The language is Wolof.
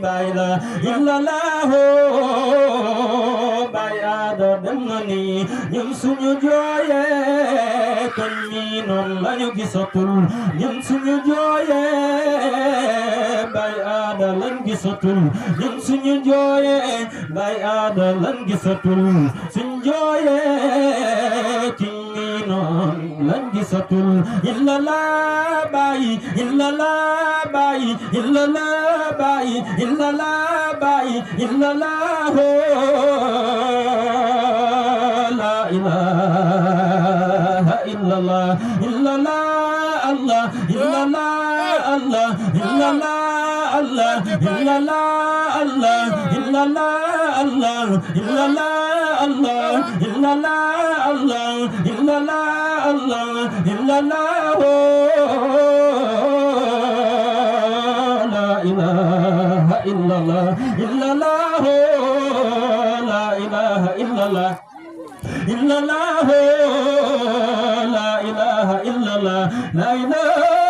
bay la illallah bay ada dem na ni ñun suñu jooyee kon mi noon lañu gisatul ñun suñu jooyee bay ada lañ gisatul ñun suñu jooyee bay ada lañ gisatul suñu jooyee ci mi noon lañ gisatul illallah bay illallah bay illallah bay illallah bay illallah la ilaha illallah illallah Allah illallah Allah illallah Allah illallah Allah illallah Allah illallah Allah illallah Allah illallah Allah illallah la ilaha illallah illallah la ilaha illallah illallah la ilaha illallah la ilaha